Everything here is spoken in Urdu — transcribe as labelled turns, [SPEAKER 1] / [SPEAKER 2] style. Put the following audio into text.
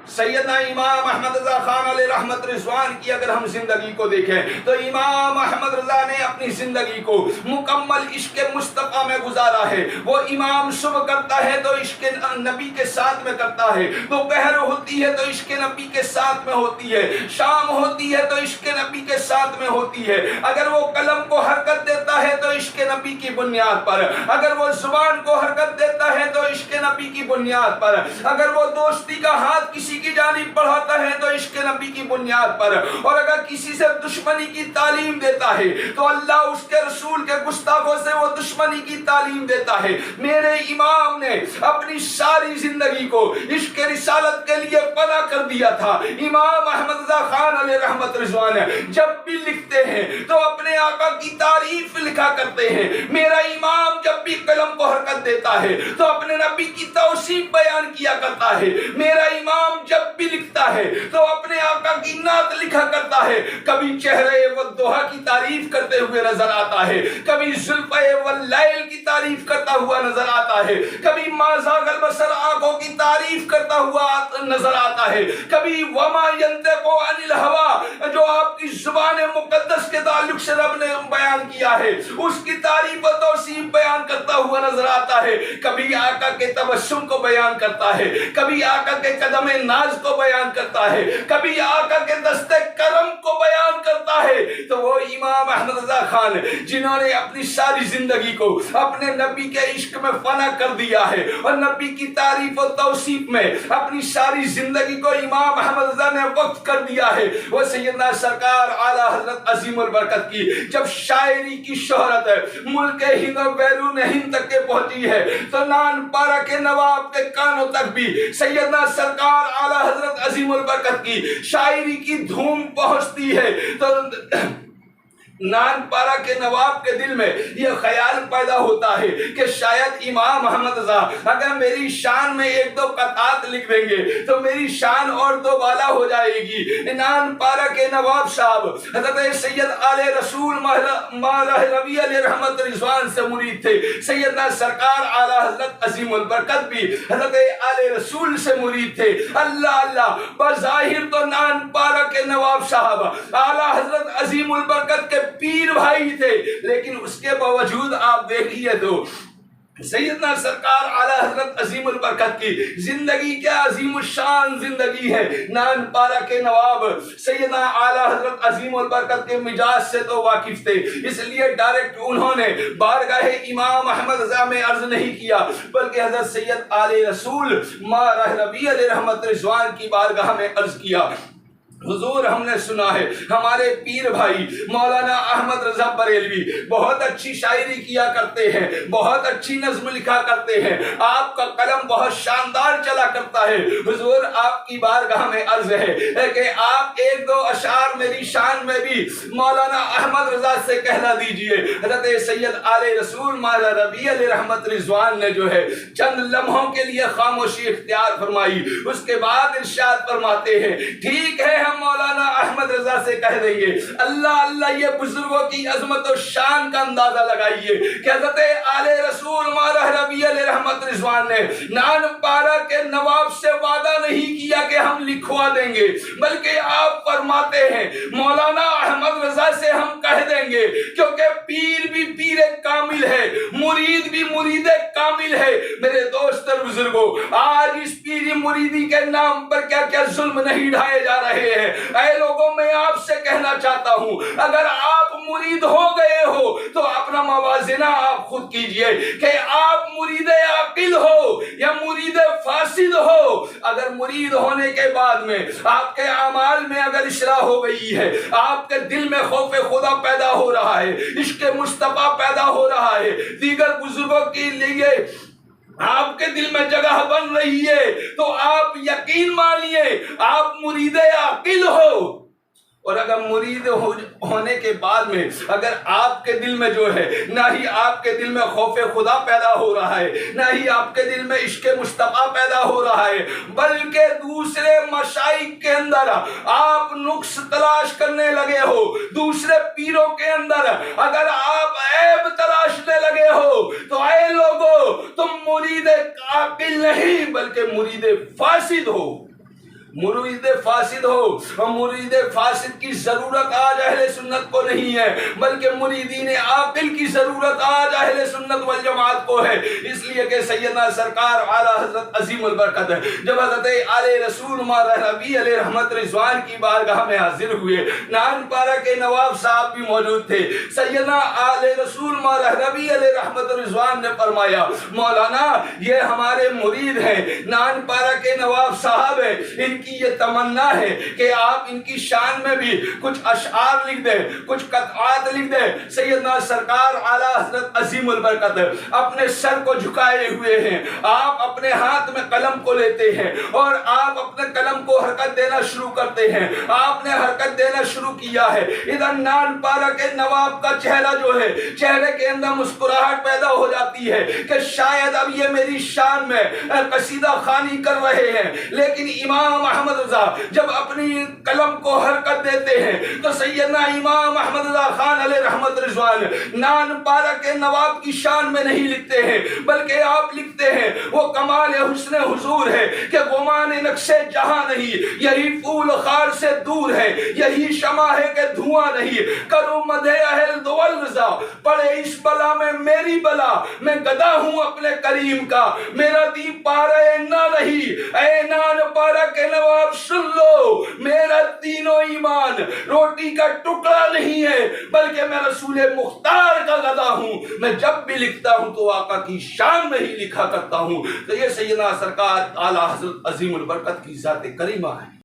[SPEAKER 1] سیدنا امام احمد رضا خان علیہ رحمت رضوان کی اگر ہم زندگی کو دیکھیں تو امام احمد رضا نے اپنی زندگی کو مکمل عشق مصطفیٰ میں گزارا ہے۔ وہ امام صبح کرتا ہے تو عشق نبی کے ساتھ میں کرتا ہے، دوپہر ہوتی ہے تو عشق نبی کے ساتھ میں ہوتی ہے، شام ہوتی ہے تو عشق نبی کے ساتھ میں ہوتی ہے۔ اگر وہ قلم کو حرکت دیتا ہے تو عشق نبی کی بنیاد پر، اگر وہ زبان کو حرکت دیتا ہے تو عشق نبی کی بنیاد پر، اگر وہ دوستی کا ہاتھ کسی کی جانب بڑھاتا ہے تو عشق نبی کی بنیاد پر، اور اگر کسی سے دشمنی کی تعلیم دیتا ہے تو اللہ اس کے رسول کے گستاخوں سے وہ دشمنی کی تعلیم دیتا ہے۔ میرے امام نے اپنی ساری زندگی کو عشق رسالت کے لیے فنا کر دیا تھا۔ امام احمد رضا خان علیہ رحمت رضوان جب بھی لکھتے ہیں تو اپنے آقا کی تعریف لکھا کرتے ہیں۔ میرا امام جب بھی قلم کو حرکت دیتا ہے تو اپنے نبی کی توصیف بیان کیا کرتا ہے۔ میرا امام جب بھی لکھتا ہے تو اپنے آقا کی نعت لکھا کرتا ہے۔ کبھی چہرے والضحیٰ کی تعریف کرتے ہوئے نظر آتا ہے، کبھی زلفے واللیل کی تعریف کرتا ہوا نظر آتا ہے، کبھی ما زاغ البصر آنکھوں کی تعریف کرتا ہوا نظر آتا ہے، کبھی وما ینطق عن الہوی جو آپ کی زبان مقدس کے تعلق سے رب نے بیان کیا ہے اس کی تعریف و توصیف بیان کرتا ہوا نظر آتا ہے۔ کبھی آقا کے تبسم کو بیان کرتا ہے، کبھی آقا کے قدم ناز کو بیان کرتا ہے، کبھی آقا کے دست کرم کو بیان کرتا ہے۔ تو وہ امام احمد رضا خان جنہوں نے اپنی ساری زندگی کو اپنے نبی کے عشق میں فنا کر دیا ہے اور نبی کی تعریف و توصیف میں اپنی ساری زندگی کو امام احمد رضا نے وقف کر دیا ہے، وہ سیدنا سرکار اعلیٰ حضرت عظیم البرکت کی جب شاعری کی شہرت ملک ہند و بیرون ہند تک کے پہنچی ہے تو نان پارا کے نواب کے کانوں تک بھی سیدنا سرکار اعلیٰ حضرت عظیم البرکت کی شاعری کی دھوم پہنچتی ہے تو نان پارا کے نواب کے دل میں یہ خیال پیدا ہوتا ہے کہ شاید امام محمد رضا اگر میری شان میں ایک دو قطعات لکھ دیں گے تو میری شان اور دو بالا ہو جائے گی۔ نان پارا کے نواب صاحب حضرت سید آل رسول مولا نبی علیہ رحمت رضوان سے مرید تھے، سیدنا سرکار اعلیٰ حضرت عظیم البرکت بھی حضرت آل رسول سے مرید تھے۔ اللہ اللہ، بظاہر تو نان پارا کے نواب صاحب اعلیٰ حضرت عظیم البرکت کے پیر بھائی تھے، لیکن اس کے باوجود آپ دیکھیے تو سیدنا سرکار اعلیٰ حضرت عظیم البرکت کی زندگی کیا عظیم الشان زندگی ہے۔ نان پارا کے نواب سیدنا اعلیٰ حضرت عظیم البرکت کے مزاج سے تو واقف تھے، اس لیے ڈائریکٹ انہوں نے بارگاہ امام احمد رضا میں عرض نہیں کیا بلکہ حضرت سید آل رسول مولا نبی علیہ رحمت رضوان کی بارگاہ میں عرض کیا۔ حضور ہم نے سنا ہے ہمارے پیر بھائی مولانا احمد رضا بریلوی بہت اچھی شاعری کیا کرتے ہیں، بہت اچھی نظم لکھا کرتے ہیں، آپ کا قلم بہت شاندار چلا کرتا ہے۔ حضور آپ کی بارگاہ میں عرض ہے کہ آپ ایک دو اشعار میری شان میں بھی مولانا احمد رضا سے کہلا دیجئے۔ حضرت سید آل رسول مولا نبی علیہ رحمت رضوان نے جو ہے چند لمحوں کے لیے خاموشی اختیار فرمائی، اس کے بعد ارشاد فرماتے ہیں ٹھیک ہے ہم مولانا احمد رضا سے کہہ دیں گے، اللہ اللہ یہ بزرگوں کی عظمت و شان کا اندازہ لگائیے کہ حضرت آل رسول مولا نبی علیہ رحمت رضوان نے نان پارا کے نواب سے وعدہ نہیں کیا کہ ہم لکھوا دیں گے، بلکہ آپ فرماتے ہیں مولانا احمد رضا سے ہم کہہ دیں گے، کیونکہ پیر بھی پیر کامل ہے، مرید بھی مرید کامل ہے۔ میرے دوست اور بزرگوں، آج اس پیری مریدی کے نام پر کیا کیا ظلم نہیں ڈھائے جا رہے ہیں۔ اے لوگوں، میں آپ سے کہنا چاہتا ہوں اگر آپ مرید ہو گئے ہو تو اپنا موازنہ آپ خود کیجئے کہ آپ مرید عاقل ہو یا مرید فاسد ہو۔ اگر مرید ہونے کے بعد میں آپ کے اعمال میں اگر اصلاح ہو گئی ہے، آپ کے دل میں خوف خدا پیدا ہو رہا ہے، عشق مصطفیٰ پیدا ہو رہا ہے، دیگر بزرگوں کے لیے آپ کے دل میں جگہ بن رہی ہے، تو آپ یقین مانیے آپ مرید عاقل ہو۔ اور اگر مرید ہونے کے بعد میں اگر آپ کے دل میں جو ہے نہ ہی آپ کے دل میں خوف خدا پیدا ہو رہا ہے، نہ ہی آپ کے دل میں عشق مصطفیٰ پیدا ہو رہا ہے، بلکہ دوسرے مشائخ کے اندر آپ نقص تلاش کرنے لگے ہو، دوسرے پیروں کے اندر اگر آپ عیب تلاشنے لگے ہو، تو اے لوگو تم مرید عاقل نہیں بلکہ مرید فاسد ہو۔ مرید فاسد ہو، اور مرید فاسد کی ضرورت آج اہل سنت کو نہیں ہے، بلکہ مریدین عاقل کی ضرورت آج اہل سنت والجماعت کو ہے۔ اس لیے کہ سیدنا سرکار اعلیٰ حضرت عظیم البرکت جب حضرت آل رسول مارہ نبی علیہ رحمت رضوان کی بارگاہ میں حاضر ہوئے، نان پارہ کے نواب صاحب بھی موجود تھے۔ سیدنا آل رسول مارہ نبی علیہ رحمت رضوان نے فرمایا مولانا یہ ہمارے مرید ہیں، نان پارہ کے نواب صاحب ہیں، ان کی یہ تمنا ہے کہ آپ ان کی شان میں بھی کچھ اشعار لکھ دیں، کچھ قطعات لکھ دیں۔ سیدنا سرکار اعلیٰ حضرت عظیم البرکت اپنے سر کو جھکائے ہوئے ہیں، آپ اپنے ہاتھ میں قلم کو لیتے ہیں اور آپ اپنے قلم کو حرکت دینا شروع کرتے ہیں۔ آپ نے حرکت دینا شروع کیا ہے، ادھر نان پارہ کے نواب کا چہرہ جو ہے، چہرے کے اندر مسکراہٹ پیدا ہو جاتی ہے کہ شاید اب یہ میری شان میں قصیدہ خوانی کر رہے ہیں۔ لیکن امام احمد رضا جب اپنی قلم کو حرکت دیتے ہیں تو سیدنا امام احمد رضا خان علیہ رحمت رضوان نان پارہ کے نواب کی شان میں نہیں لکھتے ہیں، بلکہ آپ لکھتے ہیں وہ کمال حسن حضور ہے کہ گمان نقش جہاں نہیں، یہی پھول خار سے دور ہے، یہی شمع ہے کہ دھواں نہیں، کروں مدح اہل دول رضا پڑے اس بلا میں میری بلا، میں گدا ہوں اپنے کریم کا، میرا دین پارہ نہ رہی، اے نان پارہ کے نواب سن لو، میرا دین و ایمان روٹی کا ٹکڑا نہیں ہے، بلکہ میں رسول مختار کا گدا ہوں، میں جب بھی لکھتا ہوں تو آقا کی شان میں ہی لکھا کرتا ہوں۔ تو یہ سیدنا سرکار اعلیٰ حضرت عظیم البرکت کی ذات کریمہ ہے۔